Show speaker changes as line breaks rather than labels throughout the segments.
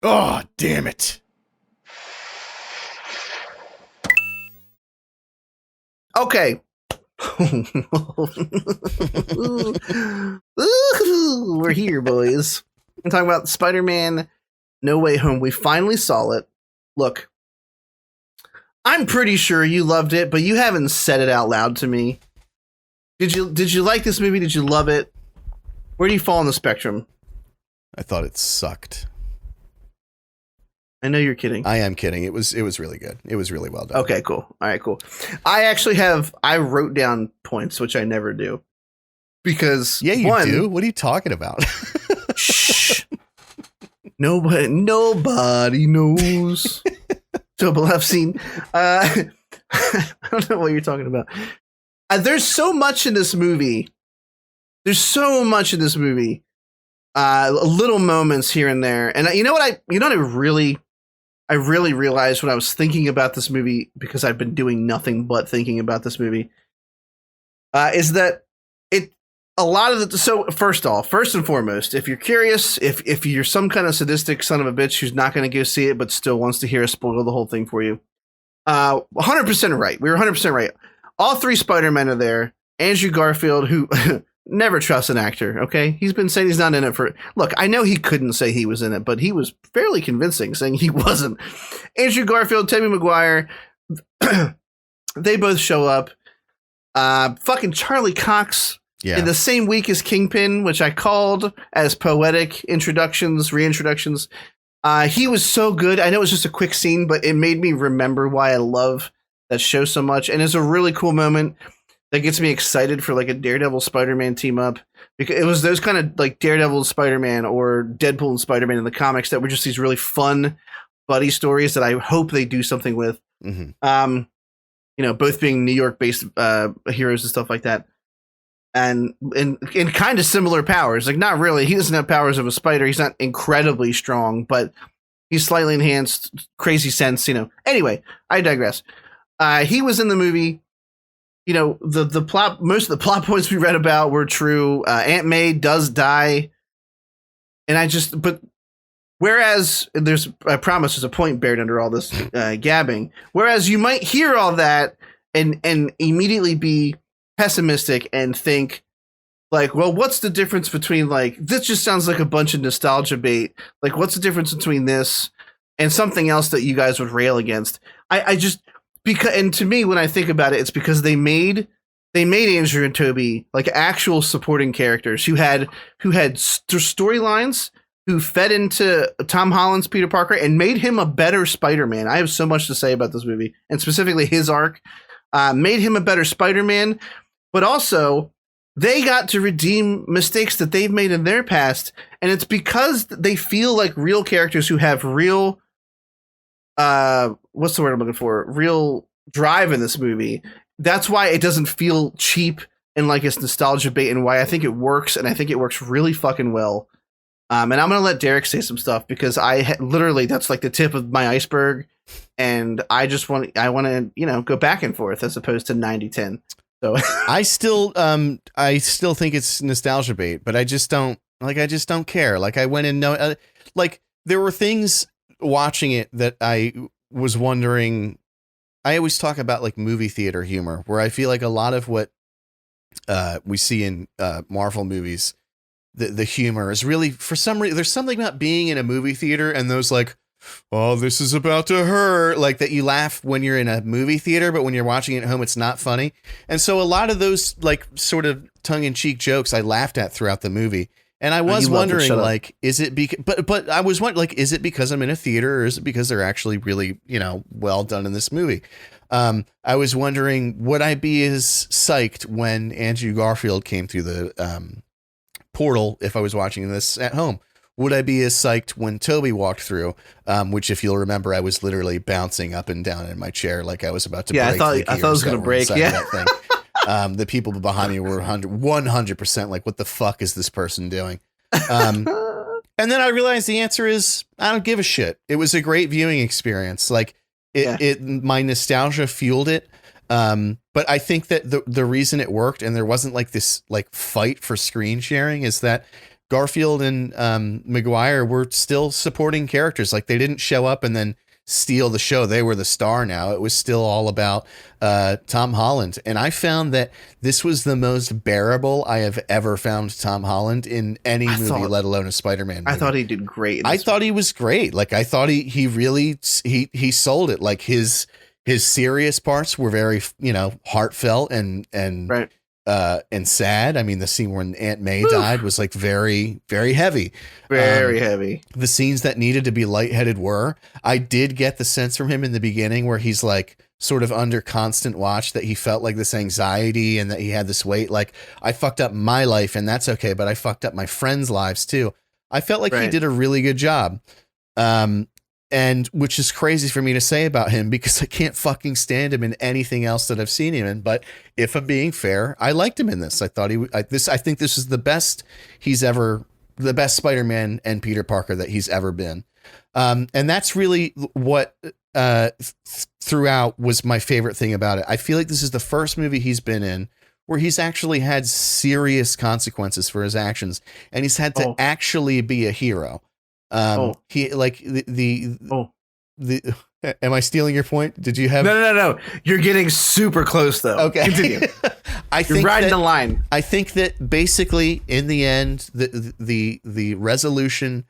Oh, damn it.
Okay. We're here, boys. We're talking about Spider-Man No Way Home. We finally saw it. Look, I'm pretty sure you loved it, but you haven't said it out loud to me. Did you like this movie? Did you love it? Where do you fall on the spectrum?
I thought it sucked.
I know you're kidding.
I am kidding. It was really good. It was really well done.
Okay, cool. All right, cool. I wrote down points, which I never do. Because
yeah, you do. What are you talking about?
Shh. Nobody knows. Double F scene. I don't know what you're talking about. There's so much in this movie. Little moments here and there. And you know what I really realized when I was thinking about this movie, because I've been doing nothing but thinking about this movie, is that first and foremost, if you're curious, if you're some kind of sadistic son of a bitch who's not going to go see it but still wants to hear us spoil the whole thing for you, 100% right. We were 100% right. All three Spider-Men are there. Andrew Garfield, who never trusts an actor, okay? He's been saying he's not in it for... Look, I know he couldn't say he was in it, but he was fairly convincing saying he wasn't. Andrew Garfield, Tobey Maguire, they both show up. Fucking Charlie Cox in the same week as Kingpin, which I called as poetic reintroductions. He was so good. I know it was just a quick scene, but it made me remember why I love that show so much. And it's a really cool moment that gets me excited for like a Daredevil Spider-Man team up, because it was those kind of like Daredevil and Spider-Man or Deadpool and Spider-Man in the comics that were just these really fun buddy stories that I hope they do something with. Mm-hmm. Both being New York based heroes and stuff like that. And kind of similar powers, like not really. He doesn't have powers of a spider. He's not incredibly strong, but he's slightly enhanced, crazy sense, Anyway, I digress. He was in the movie. The plot, most of the plot points we read about were true. Aunt May does die. But whereas I promise there's a point buried under all this gabbing. Whereas you might hear all that and immediately be pessimistic and think like, well, what's the difference between like, this just sounds like a bunch of nostalgia bait. Like, what's the difference between this and something else that you guys would rail against? And to me, when I think about it, it's because they made Andrew and Tobey like actual supporting characters who had storylines, who fed into Tom Holland's Peter Parker and made him a better Spider-Man. I have so much to say about this movie, and specifically his arc, made him a better Spider-Man, but also they got to redeem mistakes that they've made in their past. And it's because they feel like real characters who have real, what's the word I'm looking for? Real drive in this movie. That's why it doesn't feel cheap and like it's nostalgia bait, and why I think it works, and I think it works really fucking well. And I'm going to let Derek say some stuff, because literally that's like the tip of my iceberg. And I want to, go back and forth as opposed to 90-10. So
I still think it's nostalgia bait, but I just don't care. Like I went and like there were things watching it that I was wondering. I always talk about like movie theater humor, where I feel like a lot of what we see in Marvel movies, the humor is really, for some reason, there's something about being in a movie theater and those like, oh, this is about to hurt, like that you laugh when you're in a movie theater, but when you're watching it at home, it's not funny. And so a lot of those like sort of tongue-in-cheek jokes I laughed at throughout the movie. And I was wondering, like, is it but I was wondering, like, is it because I'm in a theater, or is it because they're actually really, well done in this movie? I was wondering, would I be as psyched when Andrew Garfield came through the portal if I was watching this at home? Would I be as psyched when Tobey walked through? Which, if you'll remember, I was literally bouncing up and down in my chair like I was about to break.
I thought it was going to break. Yeah.
That thing. The people behind me were 100% like, what the fuck is this person doing? And then I realized the answer is, I don't give a shit. It was a great viewing experience. Like my nostalgia fueled it. But I think that the reason it worked and there wasn't like this like fight for screen sharing is that Garfield and Maguire were still supporting characters. Like they didn't show up and then steal the show. They were the star now. It was still all about Tom Holland. And I found that this was the most bearable I have ever found Tom Holland in any movie, let alone a Spider-Man movie.
I thought he did great.
I thought he was great. Like I thought he really sold it. Like his serious parts were very, heartfelt and
right.
And sad. I mean, the scene when Aunt May died was like very, very heavy.
Very heavy.
The scenes that needed to be lightheaded were. I did get the sense from him in the beginning where he's like sort of under constant watch, that he felt like this anxiety and that he had this weight. Like, I fucked up my life and that's okay, but I fucked up my friends' lives too. I felt like he did a really good job. And which is crazy for me to say about him because I can't fucking stand him in anything else that I've seen him in. But if I'm being fair, I liked him in this. I thought I think this is the best Spider-Man and Peter Parker that he's ever been. And that's really what throughout was my favorite thing about it. I feel like this is the first movie he's been in where he's actually had serious consequences for his actions, and he's had to actually be a hero. He like the am I stealing your point? Did you have
no, you're getting super close though.
Okay.
Continue.
You're
riding the line.
I think that basically in the end the resolution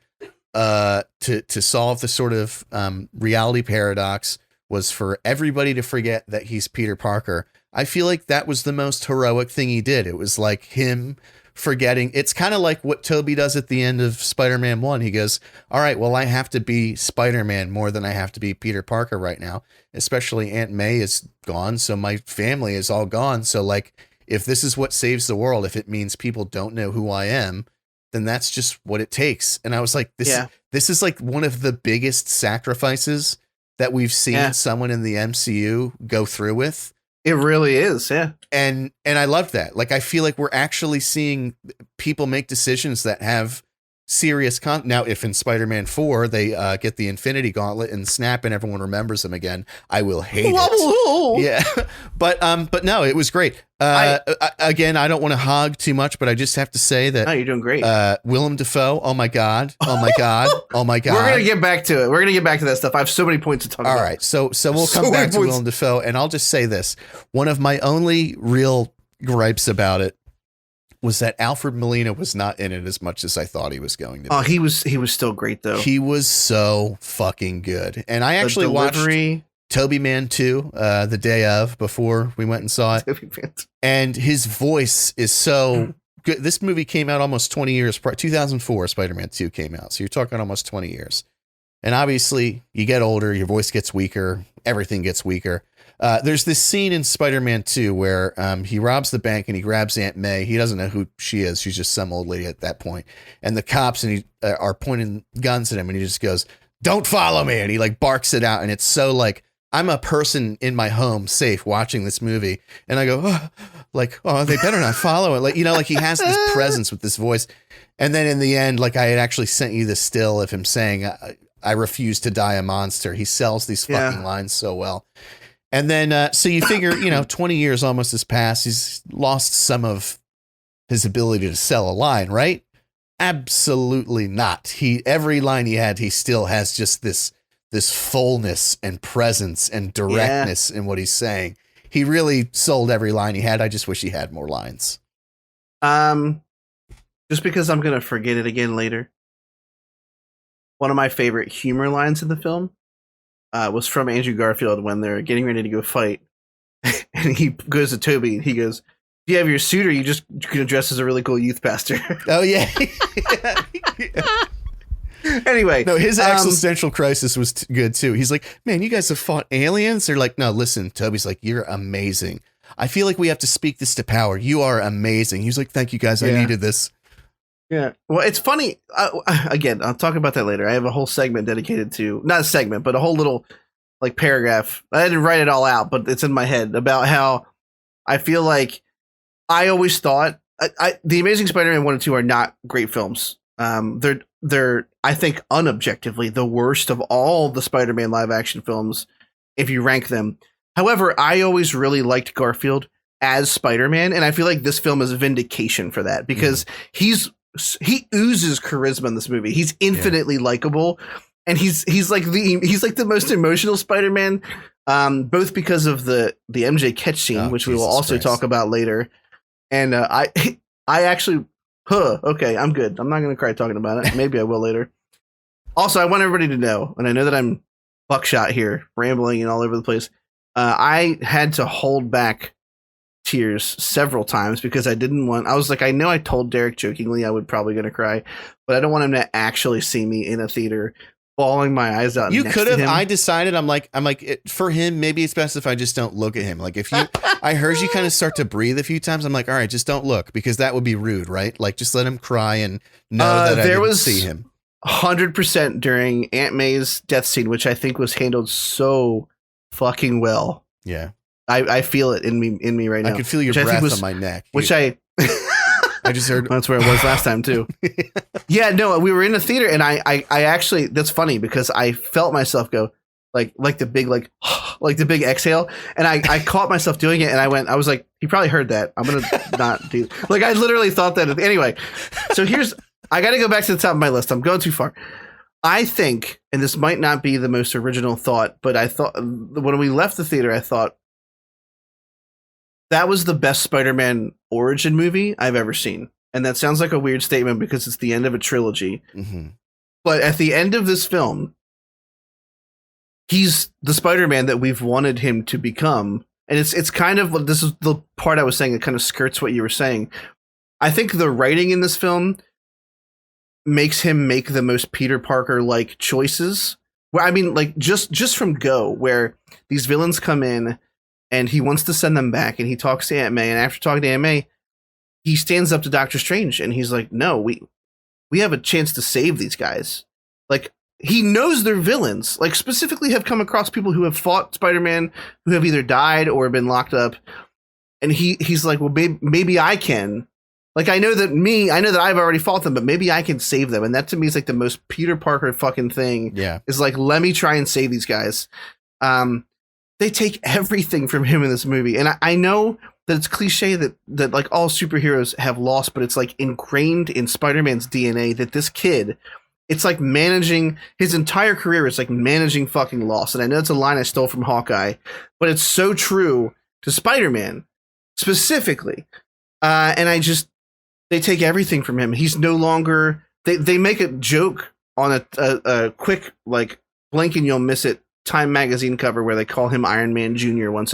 to solve the sort of reality paradox was for everybody to forget that he's Peter Parker. I feel like that was the most heroic thing he did. It was like him forgetting. It's kind of like what Toby does at the end of Spider-Man 1. He goes, all right, well, I have to be Spider-Man more than I have to be Peter Parker right now, especially Aunt May is gone. So my family is all gone. So like, if this is what saves the world, if it means people don't know who I am, then that's just what it takes. And I was like, this is like one of the biggest sacrifices that we've seen someone in the MCU go through with.
It really is, yeah.
And I love that. Like, I feel like we're actually seeing people make decisions that have serious now, if in Spider-Man 4 they get the Infinity Gauntlet and snap and everyone remembers them again, I will hate it. Yeah. But no, it was great. Again, I don't want to hog too much, but I just have to say that
you're doing great.
Willem Dafoe, oh my God. Oh my God. Oh my God.
We're gonna get back to it. We're gonna get back to that stuff. I have so many points to talk about.
All right. So we'll come back to Willem Dafoe, and I'll just say this. One of my only real gripes about it was that Alfred Molina was not in it as much as I thought he was going to be.
Oh, he was still great though.
He was so fucking good. And I actually watched Toby Man 2 the day of, before we went and saw it. And his voice is so good. This movie came out almost 20 years. 2004, Spider-Man 2 came out. So you're talking almost 20 years. And obviously you get older, your voice gets weaker, everything gets weaker. There's this scene in Spider-Man 2 where he robs the bank and he grabs Aunt May. He doesn't know who she is. She's just some old lady at that point. And the cops are pointing guns at him, and he just goes, "Don't follow me." And he like barks it out. And it's so like, I'm a person in my home safe watching this movie. And I go, they better not follow it. Like, like he has this presence with this voice. And then in the end, like I had actually sent you the still of him saying, I refuse to die a monster. He sells these fucking lines so well. And then, so you figure, 20 years almost has passed. He's lost some of his ability to sell a line, right? Absolutely not. Every line he had, he still has just this fullness and presence and directness in what he's saying. He really sold every line he had. I just wish he had more lines.
Just because I'm going to forget it again later. One of my favorite humor lines in the film was from Andrew Garfield when they're getting ready to go fight. And he goes to Toby and he goes, "Do you have your suit, or you just gonna dress as a really cool youth pastor?"
Oh, yeah.
Anyway.
No, his existential crisis was good, too. He's like, "Man, you guys have fought aliens?" They're like, "No, listen." Toby's like, "You're amazing. I feel like we have to speak this to power. You are amazing." He's like, "Thank you, guys. I needed this."
Yeah. Well, it's funny. Again, I'll talk about that later. I have a whole segment dedicated to, not a segment, but a whole little like paragraph. I didn't write it all out, but it's in my head about how I feel like I always thought The Amazing Spider-Man 1 and 2 are not great films. They're I think unobjectively the worst of all the Spider-Man live action films if you rank them. However, I always really liked Garfield as Spider-Man, and I feel like this film is a vindication for that because he's he oozes charisma in this movie. He's infinitely likable, and he's like the most emotional Spider-Man, both because of the MJ catch scene, which we will also talk about later. And I actually, okay, I'm good. I'm not gonna cry talking about it. Maybe I will later. Also, I want everybody to know, and I know that I'm buckshot here, rambling and all over the place. I had to hold back tears several times because I was like, I know I told Derek jokingly I would probably gonna cry, but I don't want him to actually see me in a theater bawling my eyes out.
You could have. I decided. I'm like, for him, maybe it's best if I just don't look at him. Like if I heard you kind of start to breathe a few times. I'm like, all right, just don't look, because that would be rude, right? Like just let him cry and know that I didn't see him.
100% during Aunt May's death scene, which I think was handled so fucking well.
Yeah.
I feel it in me right now.
I could feel your breath on my neck.
I
just heard.
That's where it was last time too. Yeah, no, we were in the theater, and I actually, that's funny because I felt myself go like the big like the big exhale, and I caught myself doing it, and I was like, he probably heard that. I'm gonna not do, like, I literally thought that. Anyway, so I got to go back to the top of my list. I'm going too far. I think, and this might not be the most original thought, but I thought when we left the theater, I thought that was the best Spider-Man origin movie I've ever seen. And that sounds like a weird statement because it's the end of a trilogy. Mm-hmm. But at the end of this film, he's the Spider-Man that we've wanted him to become. And it's kind of, this is the part I was saying that kind of skirts what you were saying. I think the writing in this film makes him make the most Peter Parker-like choices. Well, I mean, like just from go, where these villains come in and he wants to send them back, and he talks to Aunt May, and after talking to Aunt May, he stands up to Doctor Strange, and he's like, no, we have a chance to save these guys. Like, he knows they're villains, like specifically have come across people who have fought Spider-Man, who have either died or been locked up. And he's like, well, maybe I can. Like, I know that I've already fought them, but maybe I can save them. And that to me is like the most Peter Parker fucking thing.
Yeah.
Is like, let me try and save these guys. They take everything from him in this movie. And I know that it's cliche that like all superheroes have loss, but it's like ingrained in Spider-Man's DNA that this kid, it's like managing his entire career. It's like managing fucking loss. And I know it's a line I stole from Hawkeye, but it's so true to Spider-Man specifically. And they take everything from him. He's no longer, they make a joke on a quick, like, blink and you'll miss it Time magazine cover where they call him Iron Man Jr. once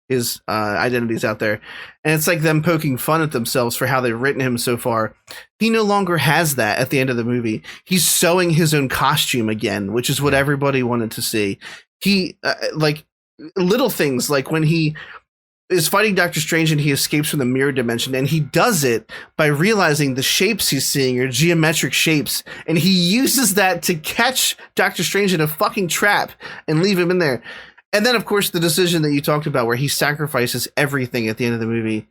his identity's out there. And it's like them poking fun at themselves for how they've written him so far. He no longer has that at the end of the movie. He's sewing his own costume again, which is what everybody wanted to see. He, like, little things like when he is fighting Doctor Strange and he escapes from the mirror dimension, and he does it by realizing the shapes he's seeing are geometric shapes, and he uses that to catch Doctor Strange in a fucking trap and leave him in there. And then, of course, the decision that you talked about where he sacrifices everything at the end of the movie,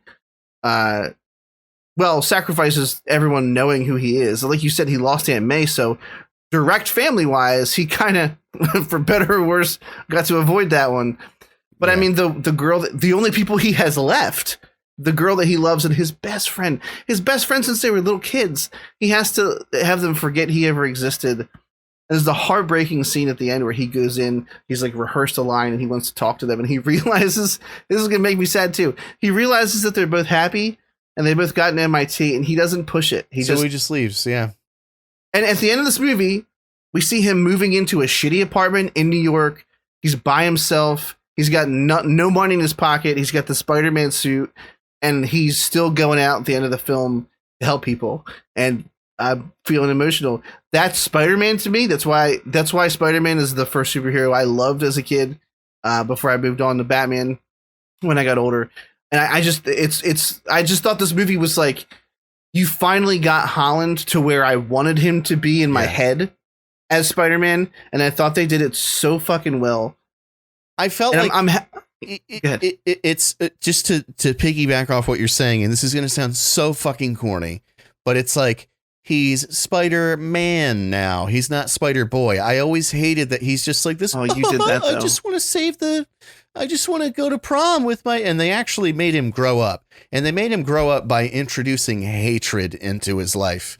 sacrifices everyone knowing who he is. Like you said, he lost Aunt May, so direct family-wise, he kind of, for better or worse, got to avoid that one. But yeah. I mean, the girl, the only people he has left, the girl that he loves and his best friend since they were little kids, he has to have them forget he ever existed. There's the heartbreaking scene at the end where he goes in, he's like rehearsed a line and he wants to talk to them, and he realizes, this is going to make me sad too, he realizes that they're both happy and they both got an MIT, and he doesn't push it. He
just leaves, yeah.
And at the end of this movie, we see him moving into a shitty apartment in New York. He's by himself. He's got no money in his pocket. He's got the Spider-Man suit, and he's still going out at the end of the film to help people. And I'm feeling emotional. That's Spider-Man to me. That's why Spider-Man is the first superhero I loved as a kid. Before I moved on to Batman when I got older, and I just thought this movie was like, you finally got Holland to where I wanted him to be in my head as Spider-Man, and I thought they did it so fucking well.
I felt
and
like it's just to piggyback off what you're saying, and this is going to sound so fucking corny, but it's like, he's Spider-Man now. He's not Spider-Boy. I always hated that he's just like this.
Oh, you did that, though.
I just want to save the I just want to go to prom with my, and they actually made him grow up, and they made him grow up by introducing hatred into his life,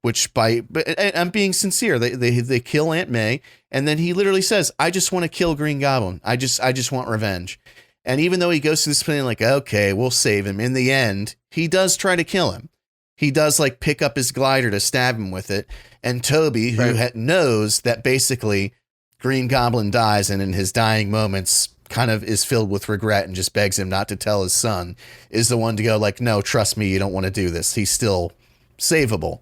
which I'm being sincere. They kill Aunt May, and then he literally says, I just want to kill Green Goblin. I just want revenge. And even though he goes through this plan, like, okay, we'll save him. In the end, he does try to kill him. He does like pick up his glider to stab him with it. And Toby, who knows that basically Green Goblin dies, and in his dying moments kind of is filled with regret and just begs him not to tell his son, is the one to go like, no, trust me, you don't want to do this. He's still savable.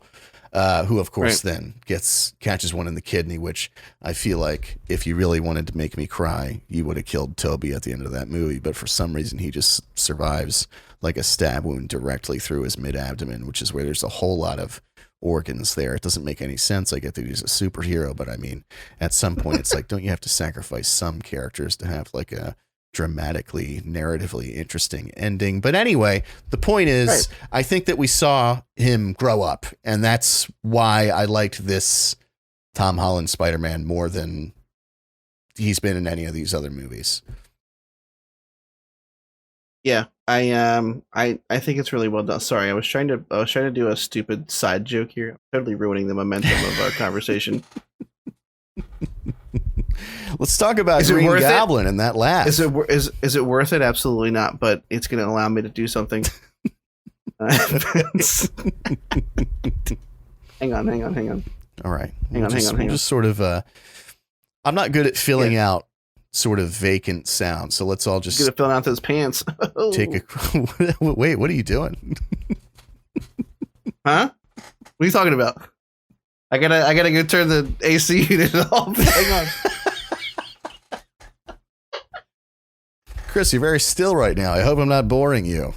Who of course then catches one in the kidney, which I feel like if you really wanted to make me cry, you would have killed Toby at the end of that movie. But for some reason, he just survives like a stab wound directly through his mid-abdomen, which is where there's a whole lot of organs there. It doesn't make any sense. I get that he's a superhero, but I mean, at some point, it's like, don't you have to sacrifice some characters to have like a dramatically, narratively interesting ending? But anyway, the point is, I think that we saw him grow up, and that's why I liked this Tom Holland Spider-Man more than he's been in any of these other movies.
Yeah, I think it's really well done. Sorry, I was trying to do a stupid side joke here. I'm totally ruining the momentum of our conversation.
Let's talk about Green Goblin and that laugh.
Is it worth it? Absolutely not. But it's going to allow me to do something. Hang on.
All right.
Hang on.
Just sort of. I'm not good at filling out sort of vacant sound, so let's all just
good at filling out those pants.
Take a wait. What are you doing?
Huh? What are you talking about? I gotta go turn the AC unit off. Hang on.
Chris, you're very still right now. I hope I'm not boring you.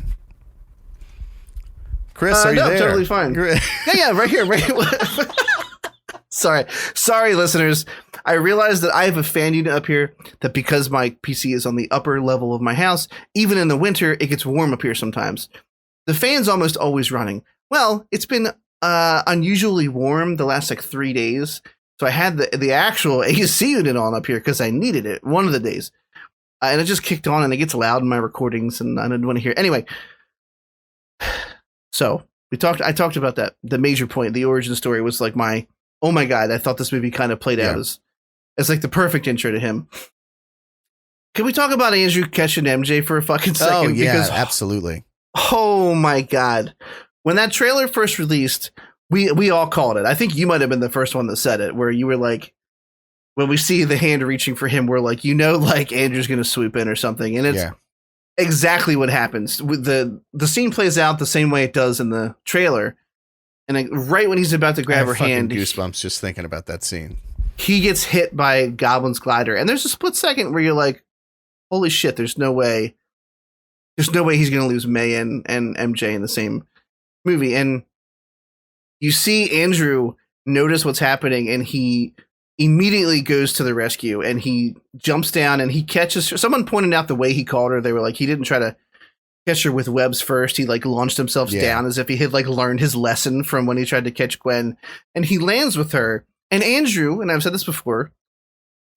Chris, are you there?
Totally fine. Yeah, right here. Sorry, listeners. I realized that I have a fan unit up here that because my PC is on the upper level of my house, even in the winter, it gets warm up here sometimes. The fan's almost always running. Well, it's been unusually warm the last like 3 days. So I had the actual AC unit on up here because I needed it one of the days. And it just kicked on and it gets loud in my recordings and I didn't want to hear it. Anyway, so I talked about that. The major point, the origin story was like oh my God, I thought this movie kind of played out as like the perfect intro to him. Can we talk about Andrew catching MJ for a fucking second?
Oh, yeah, because, absolutely.
Oh my God. When that trailer first released, we all called it. I think you might have been the first one that said it, where you were like, when we see the hand reaching for him, we're like, like Andrew's going to swoop in or something. And it's exactly what happens. With the scene plays out the same way it does in the trailer. And right when he's about to grab her hand,
goosebumps just thinking about that scene.
He gets hit by Goblin's glider. And there's a split second where you're like, holy shit, there's no way he's going to lose May and MJ in the same movie. And you see Andrew notice what's happening and he immediately goes to the rescue and he jumps down and he catches her. Someone pointed out the way he called her. They were like, he didn't try to catch her with webs first. He like launched himself down as if he had like learned his lesson from when he tried to catch Gwen, and he lands with her. And Andrew, and I've said this before,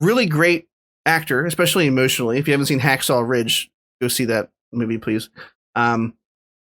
really great actor, especially emotionally. If you haven't seen Hacksaw Ridge, go see that movie, please.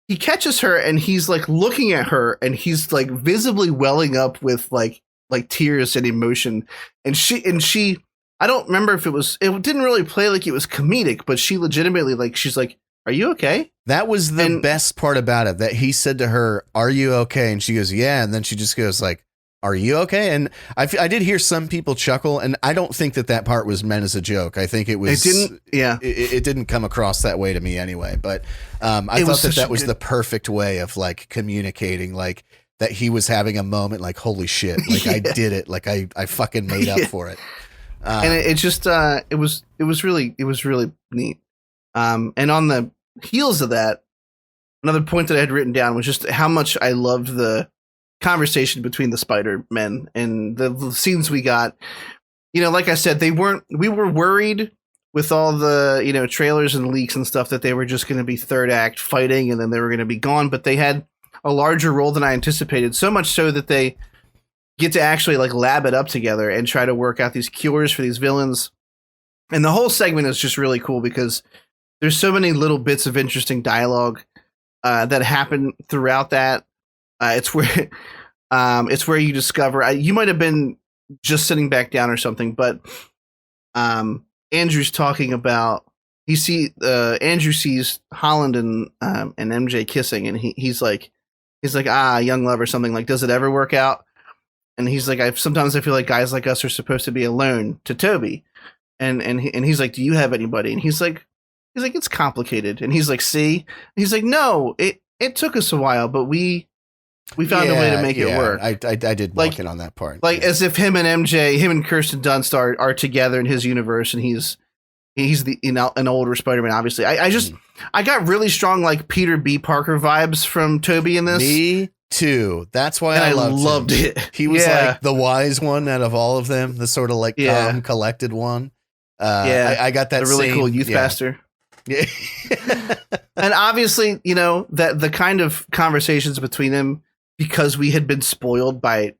He catches her and he's like looking at her and he's like visibly welling up with like tears and emotion. And she, I don't remember if it didn't really play like it was comedic, but she legitimately she's like, are you okay?
That was the best part about it, that he said to her, are you okay? And she goes, yeah. And then she just goes like, are you okay? And I did hear some people chuckle, and I don't think that part was meant as a joke. I think it was. It didn't come across that way to me anyway. But I thought that was the perfect way of like communicating, like that he was having a moment, like holy shit, like I did it, like I fucking made up for it.
And it just it was really neat. And on the heels of that, another point that I had written down was just how much I loved the conversation between the Spider-Men and the scenes we got. Like I said, we were worried with all the, trailers and leaks and stuff that they were just going to be third act fighting and then they were going to be gone, but they had a larger role than I anticipated, so much so that they get to actually like lab it up together and try to work out these cures for these villains. And the whole segment is just really cool because there's so many little bits of interesting dialogue that happen throughout that. It's where you discover you might have been just sitting back down or something, but Andrew's talking about Andrew sees Holland and MJ kissing, and he's like young love or something, like, does it ever work out? And he's like, sometimes I feel like guys like us are supposed to be alone, to Toby. And he's like, do you have anybody? And he's like, it's complicated. And he's like, see? And he's like, no, it took us a while, but we found a way to make it work.
I did walk in on that part.
Like, as if him and Kirsten Dunst are together in his universe, and he's an older Spider-Man, obviously. I got really strong, like, Peter B. Parker vibes from Toby in this.
Me too. That's why I loved
it.
He was like the wise one out of all of them, the sort of like calm, collected one. I got that
really cool youth pastor. Yeah. And obviously, that the kind of conversations between them, because we had been spoiled by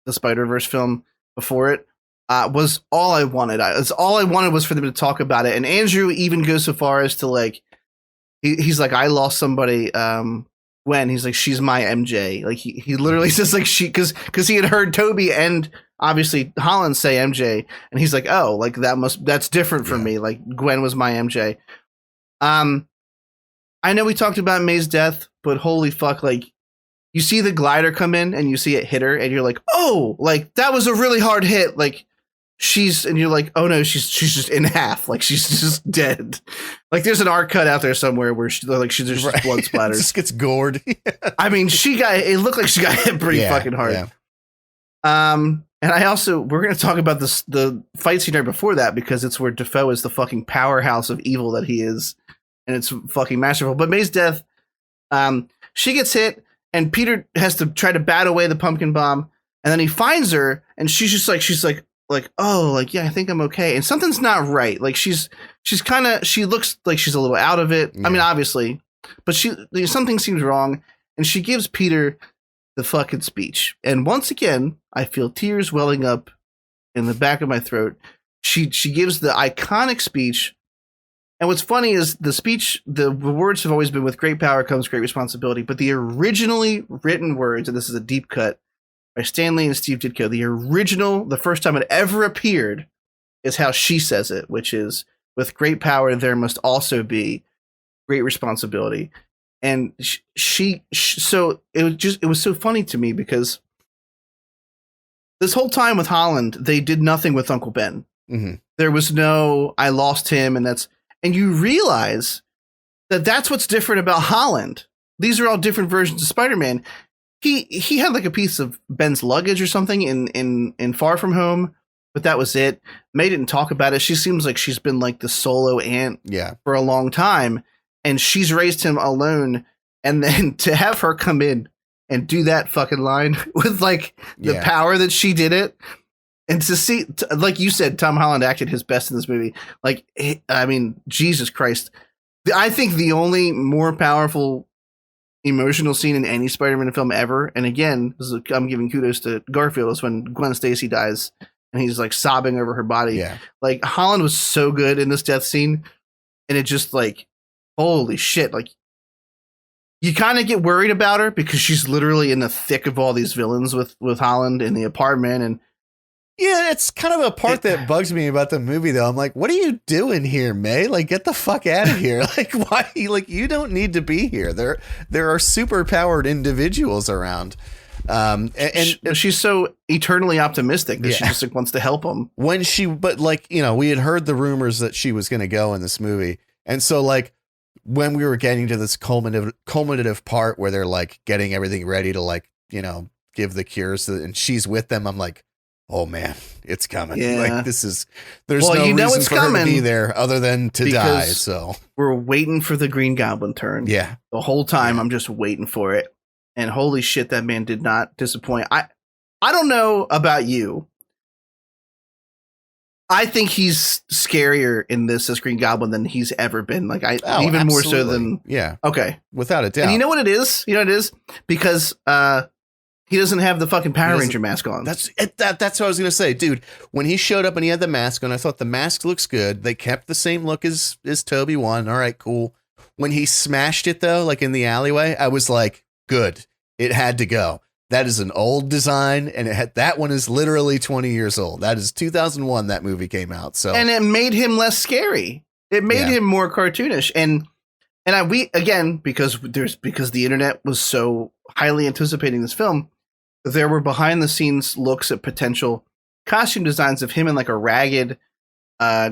the Spider-Verse film before it, was all I wanted. All I wanted was for them to talk about it. And Andrew even goes so far as to, like, he's like, I lost somebody, Gwen. He's like, she's my MJ. Like, he literally says, like, because he had heard Toby and obviously Holland say MJ, and he's like, oh, like, that's different from me. Like, Gwen was my MJ. I know we talked about May's death, but holy fuck, like, you see the glider come in and you see it hit her, and you're like, oh, like, that was a really hard hit. Like, and you're like, oh no, she's just in half. Like, she's just dead. Like, there's an art cut out there somewhere where she's just blood splatters.
Just gets gored.
I mean, it looked like she got hit pretty fucking hard. Yeah. And we're going to talk about the fight scene right before that, because it's where Dafoe is the fucking powerhouse of evil that he is. And it's fucking masterful. But May's death, she gets hit, and Peter has to try to bat away the pumpkin bomb. And then he finds her, and she's like, oh, like, yeah, I think I'm okay. And something's not right. Like, she looks like she's a little out of it. Yeah. I mean, obviously, but something seems wrong. And she gives Peter the fucking speech. And once again, I feel tears welling up in the back of my throat. She gives the iconic speech. And what's funny is the speech, the words have always been, with great power comes great responsibility. But the originally written words, and this is a deep cut, by Stan Lee and Steve Ditko, the first time it ever appeared, is how she says it, which is, with great power there must also be great responsibility. And so it was so funny to me, because this whole time with Holland, they did nothing with Uncle Ben. Mm-hmm. There was no, I lost him, and you realize that that's what's different about Holland. These are all different versions of Spider-Man. He had like a piece of Ben's luggage or something in Far From Home, but that was it. May didn't talk about it. She seems like she's been like the solo aunt for a long time, and she's raised him alone. And then to have her come in and do that fucking line with like the power that she did it, and to see, like you said, Tom Holland acted his best in this movie. Like, I mean, Jesus Christ. I think the only more powerful emotional scene in any Spider-Man film ever, and again, I'm giving kudos to Garfield, is when Gwen Stacy dies and he's like sobbing over her body. Yeah. Like, Holland was so good in this death scene, and it just, like, holy shit. Like, you kind of get worried about her because she's literally in the thick of all these villains with Holland in the apartment. And
yeah, it's kind of a part that bugs me about the movie, though. I'm like, what are you doing here, May? Like, get the fuck out of here. Like, why? Like, you don't need to be here. There are super powered individuals around. And
she's so eternally optimistic that she just like wants to help them.
But like, we had heard the rumors that she was going to go in this movie. And so like, when we were getting to this culminative part where they're like getting everything ready to like, give the cures, and she's with them, I'm like, oh man, it's coming. Yeah. Like, there's no reason for her to be there other than to die. So
we're waiting for the Green Goblin turn.
Yeah.
The whole time I'm just waiting for it. And holy shit, that man did not disappoint. I don't know about you. I think he's scarier in this as Green Goblin than he's ever been. Like, even more so than
yeah.
Okay.
Without a doubt.
And you know what it is? Because He doesn't have the fucking Power Ranger mask on.
That's what I was gonna say, dude. When he showed up and he had the mask on, I thought the mask looks good. They kept the same look as Toby one. All right, cool. When he smashed it though, like in the alleyway, I was like, good. It had to go. That is an old design, and that one is literally 20 years old. That is 2001. That movie came out, and
it made him less scary. It made him more cartoonish, and because the internet was so highly anticipating this film, there were behind the scenes looks at potential costume designs of him in like a ragged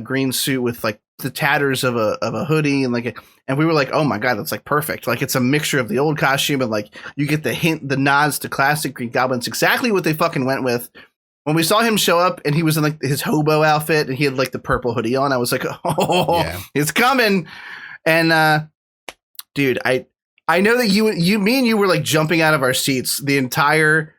green suit with like the tatters of a hoodie and we were like, oh my god, that's like perfect. Like it's a mixture of the old costume and like you get the nods to classic Green Goblin. It's exactly what they fucking went with. When we saw him show up and he was in like his hobo outfit and he had like the purple hoodie on, I was like, oh, it's coming. And dude, I know that me and you were like jumping out of our seats the entire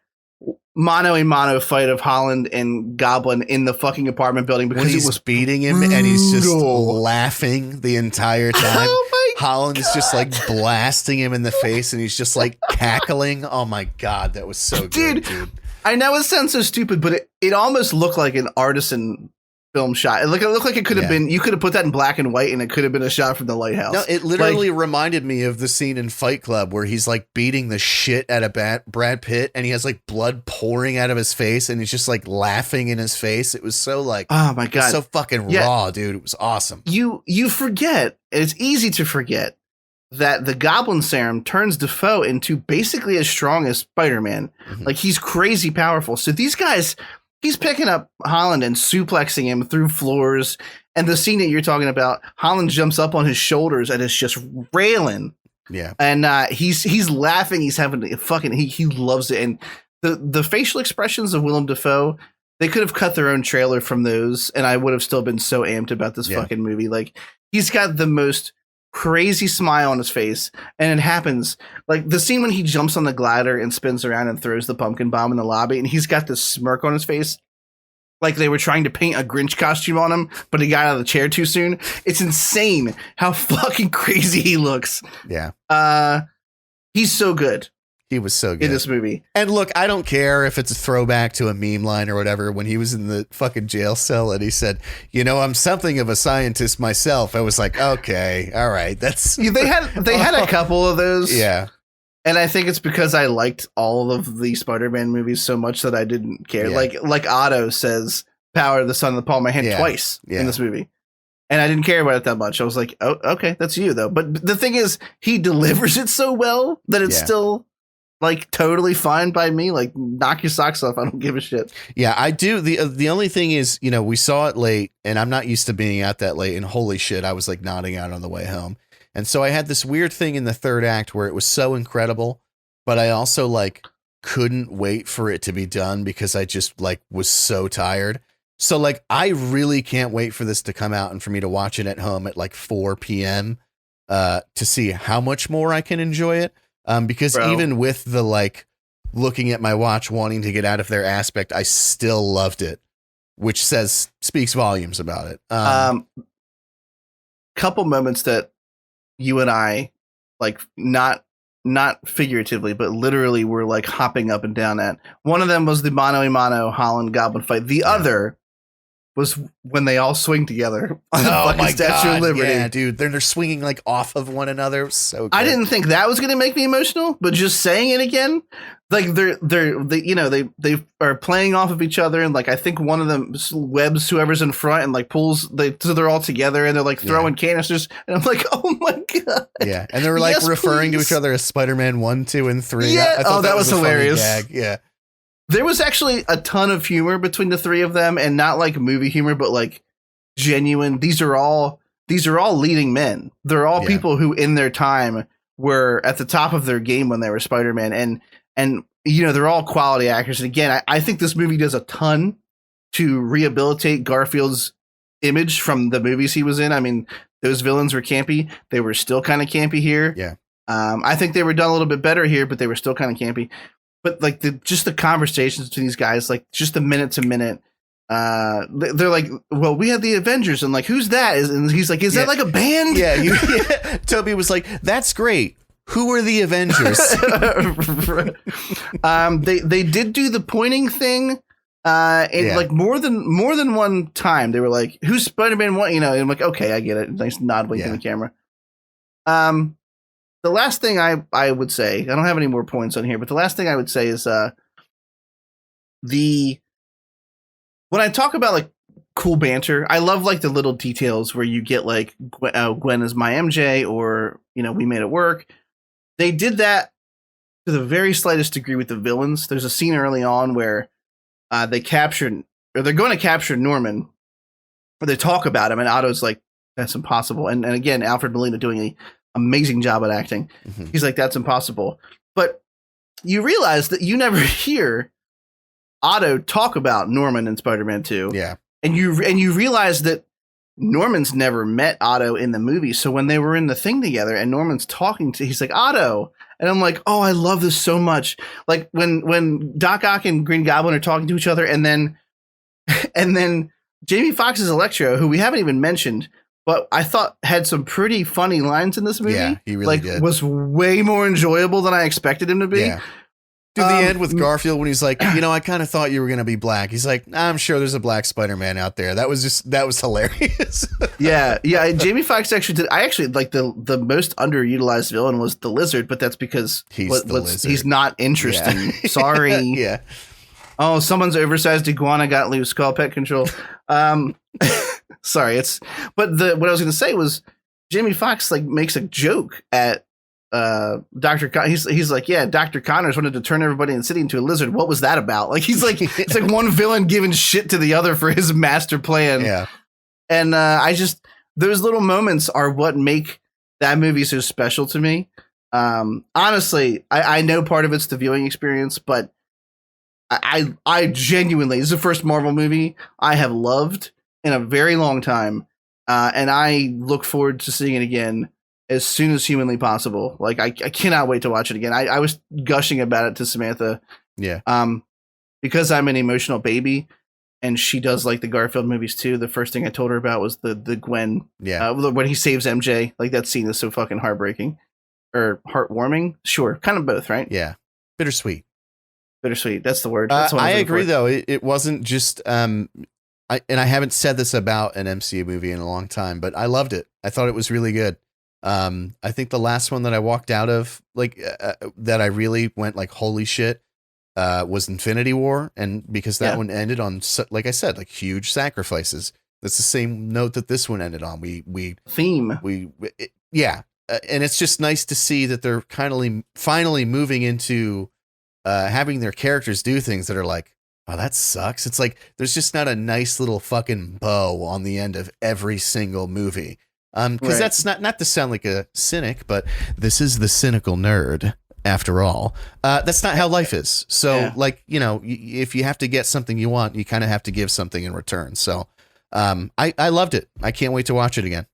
mano a mano fight of Holland and Goblin in the fucking apartment building because
he was beating him brutal. And he's just laughing the entire time. Oh my Holland God. Is just like blasting him in the face and he's just like cackling. Oh my God, that was so good, dude.
I know it sounds so stupid, but it almost looked like an artisan film shot. It looked like it could have been, you could have put that in black and white and it could have been a shot from The Lighthouse.
No, it literally reminded me of the scene in Fight Club where he's like beating the shit out of Brad Pitt and he has like blood pouring out of his face and he's just like laughing in his face. It was so like,
oh my God,
so fucking raw, dude. It was awesome.
You forget, it's easy to forget that the Goblin Serum turns Defoe into basically as strong as Spider-Man. Mm-hmm. Like he's crazy powerful. So these guys, he's picking up Holland and suplexing him through floors. And the scene that you're talking about, Holland jumps up on his shoulders and is just railing.
Yeah.
And he's laughing. He's having he loves it. And the facial expressions of Willem Dafoe, they could have cut their own trailer from those. And I would have still been so amped about this fucking movie. Like he's got the most crazy smile on his face. And it happens like the scene when he jumps on the glider and spins around and throws the pumpkin bomb in the lobby. And he's got this smirk on his face. Like they were trying to paint a Grinch costume on him, but he got out of the chair too soon. It's insane how fucking crazy he looks.
Yeah.
He's so good.
He was so good
in this movie.
And look, I don't care if it's a throwback to a meme line or whatever. When he was in the fucking jail cell and he said, you know, I'm something of a scientist myself. I was like, okay, all right. That's
they had a couple of those.
Yeah.
And I think it's because I liked all of the Spider-Man movies so much that I didn't care. Yeah. Like Otto says, power of the sun in the palm of my hand twice in this movie. And I didn't care about it that much. I was like, oh, okay, that's you though. But the thing is, he delivers it so well that it's still like totally fine by me. Like knock your socks off. I don't give a shit.
Yeah, I do. The only thing is, you know, we saw it late and I'm not used to being out that late. And holy shit, I was like nodding out on the way home. And so I had this weird thing in the third act where it was so incredible, but I also like couldn't wait for it to be done because I just like was so tired. So like, I really can't wait for this to come out and for me to watch it at home at like 4 p.m. To see how much more I can enjoy it. Because even with the like looking at my watch, wanting to get out of their aspect, I still loved it, which speaks volumes about it.
Couple moments that you and I like not figuratively, but literally were like hopping up and down at. One of them was the mano a mano Holland Goblin fight. The other was when they all swing together on the fucking Statue of Liberty.
Yeah, dude, they're swinging like off of one another. So good.
I didn't think that was going to make me emotional, but just saying it again, like they are playing off of each other, and like I think one of them webs whoever's in front and like pulls. So they're all together and they're like throwing canisters, and I'm like, oh my god.
Yeah, and they're like referring to each other as Spider-Man 1, 2, and 3.
Yeah, that was hilarious.
Gag. Yeah.
There was actually a ton of humor between the three of them, and not like movie humor, but like genuine. These are all leading men. They're all people who in their time were at the top of their game when they were Spider-Man. And you know, they're all quality actors. And again, I think this movie does a ton to rehabilitate Garfield's image from the movies he was in. I mean, those villains were campy. They were still kind of campy here.
Yeah.
I think they were done a little bit better here, but they were still kind of campy. But like just the conversations between these guys, like just the minute to minute, they're like, well, we had the Avengers, and like, who's that? And he's like, is that like a band?
Yeah. Toby was like, that's great, Who are the Avengers?
They did do the pointing thing. Like more than one time, they were like, "Who's Spider-Man 1?" You know, and I'm like, "Okay, I get it." Nice nod, winking the camera. The last thing I would say, I don't have any more points on here, but the last thing I would say is when I talk about like cool banter, I love like the little details where you get like Gwen is my MJ, or you know, we made it work. They did that to the very slightest degree with the villains. There's a scene early on where they're going to capture Norman, or they talk about him, and Otto's like, "That's impossible." And again, Alfred Molina doing an amazing job at acting. Mm-hmm. He's like, "That's impossible." But you realize that you never hear Otto talk about Norman in Spider-Man 2.
Yeah.
And you realize that Norman's never met Otto in the movie. So when they were in the thing together and Norman's he's like, "Otto." And I'm like, "Oh, I love this so much." Like when Doc Ock and Green Goblin are talking to each other, and then Jamie Foxx's Electro, who we haven't even mentioned, but I thought had some pretty funny lines in this movie.
Yeah, he really did.
Was way more enjoyable than I expected him to be. Yeah.
To the end with Garfield when he's like, "You know, I kind of thought you were going to be black." He's like, "I'm sure there's a black Spider-Man out there." That was hilarious.
yeah. Jamie Foxx actually did. I actually like the most underutilized villain was the Lizard, but that's because he's not interesting. Yeah. Sorry.
Yeah.
Oh, someone's oversized iguana got loose. Call pet control. Sorry, what I was going to say was Jamie Foxx like makes a joke at Dr. He's like, "Yeah, Dr. Connors wanted to turn everybody in the city into a lizard. What was that about?" Like he's like, it's like one villain giving shit to the other for his master plan.
Yeah.
And those little moments are what make that movie so special to me. Honestly, I know part of it's the viewing experience, but I genuinely, this is the first Marvel movie I have loved in a very long time. And I look forward to seeing it again as soon as humanly possible. Like I cannot wait to watch it again. I was gushing about it to Samantha.
Yeah.
Because I'm an emotional baby and she does like the Garfield movies too. The first thing I told her about was the Gwen.
Yeah.
When he saves MJ, like that scene is so fucking heartbreaking or heartwarming. Sure. Kind of both, right?
Yeah. Bittersweet.
That's the word. That's
I agree though. It wasn't just, and I haven't said this about an MCU movie in a long time, but I loved it. I thought it was really good. I think the last one that I walked out of, like, that I really went like, holy shit, was Infinity War. And because that one ended on, like I said, like huge sacrifices. That's the same note that this one ended on. And it's just nice to see that they're finally moving into, having their characters do things that are like, "Oh, that sucks." It's like, there's just not a nice little fucking bow on the end of every single movie. Because that's not to sound like a cynic, but this is the cynical nerd after all. That's not how life is. So like, you know, if you have to get something you want, you kind of have to give something in return. So I loved it. I can't wait to watch it again.